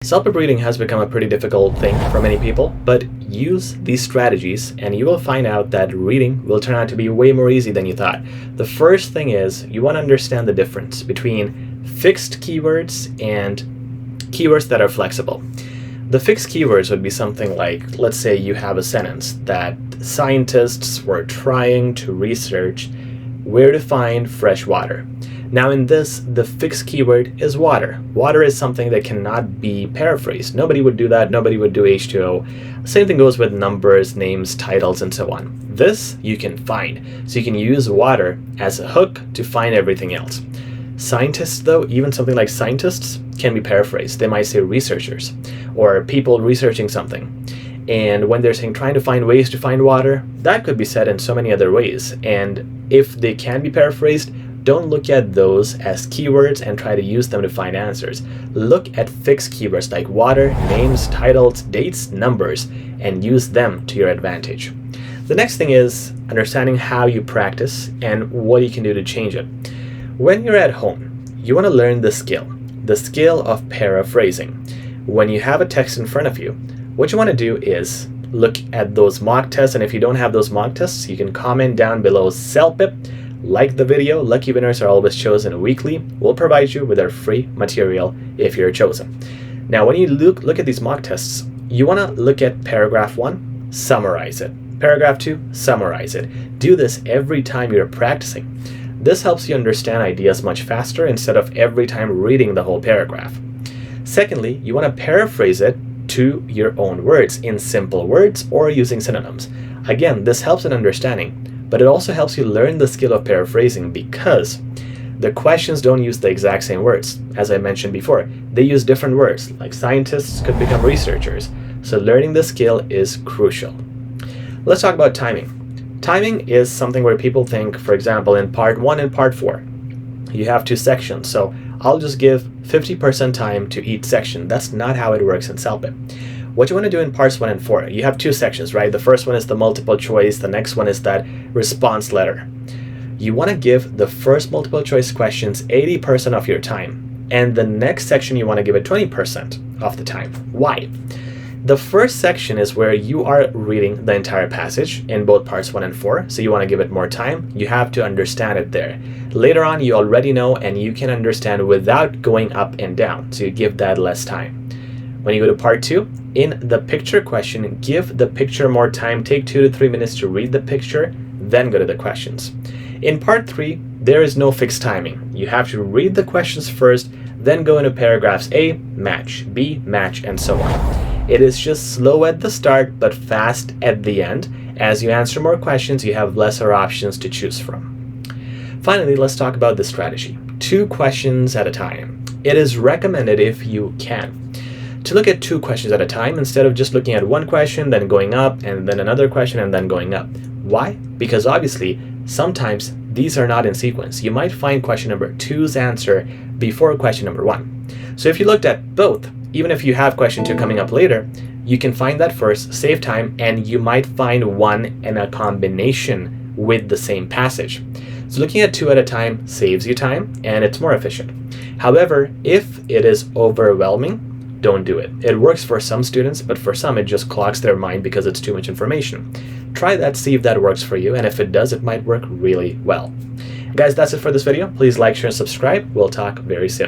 CELPIP reading has become a pretty difficult thing for many people, but use these strategies and you will find out that reading will turn out to be way more easy than you thought. The first thing is you want to understand the difference between fixed keywords and keywords that are flexible. The fixed keywords would be something like, let's say you have a sentence that scientists were trying to research where to find fresh water. Now in this, the fixed keyword is water. Water is something that cannot be paraphrased. Nobody would do that. Nobody would do H2O. Same thing goes with numbers, names, titles, and so on. This you can find. So you can use water as a hook to find everything else. Scientists, though, even something like scientists can be paraphrased. They might say researchers or people researching something. And when they're saying trying to find ways to find water, that could be said in so many other ways. And if they can be paraphrased, don't look at those as keywords and try to use them to find answers. Look at fixed keywords like water, names, titles, dates, numbers, and use them to your advantage. The next thing is understanding how you practice and what you can do to change it. When you're at home, you want to learn the skill of paraphrasing. When you have a text in front of you, what you want to do is look at those mock tests, and if you don't have those mock tests, you can comment down below CELPIP. Like the video. Lucky winners are always chosen weekly. We'll provide you with our free material if you're chosen. Now, when you look at these mock tests, you want to look at paragraph 1, summarize it. Paragraph 2, summarize it. Do this every time you're practicing. This helps you understand ideas much faster instead of every time reading the whole paragraph. Secondly, you want to paraphrase it to your own words in simple words or using synonyms. Again, this helps in understanding, but it also helps you learn the skill of paraphrasing because the questions don't use the exact same words. As I mentioned before, they use different words, like scientists could become researchers. So learning the skill is crucial. Let's talk about timing. Timing is something where people think, for example, in part 1 and part 4, you have 2 sections. So I'll just give 50% time to each section. That's not how it works in CELPIP. What you want to do in parts 1 and 4, you have 2 sections, right? The first one is the multiple choice. The next one is that response letter. You want to give the first multiple choice questions 80% of your time. And the next section, you want to give it 20% of the time. Why? The first section is where you are reading the entire passage in both parts 1 and 4. So you want to give it more time. You have to understand it there. Later on, you already know and you can understand without going up and down. So you give that less time. When you go to part 2, in the picture question, give the picture more time. Take 2 to 3 minutes to read the picture, then go to the questions. In part 3, there is no fixed timing. You have to read the questions first, then go into paragraphs A, match, B, match, and so on. It is just slow at the start, but fast at the end. As you answer more questions, you have lesser options to choose from. Finally, let's talk about the strategy. 2 questions at a time. It is recommended, if you can, to look at 2 questions at a time instead of just looking at 1 question, then going up, and then another question, and then going up. Why? Because obviously, sometimes these are not in sequence. You might find question number 2's answer before question number 1. So if you looked at both, even if you have question 2 coming up later, you can find that first, save time, and you might find one in a combination with the same passage. So looking at 2 at a time saves you time, and it's more efficient. However, if it is overwhelming, don't do it. It works for some students, but for some it just clogs their mind because it's too much information. Try that, see if that works for you, and if it does, it might work really well. Guys, that's it for this video. Please like, share, and subscribe. We'll talk very soon.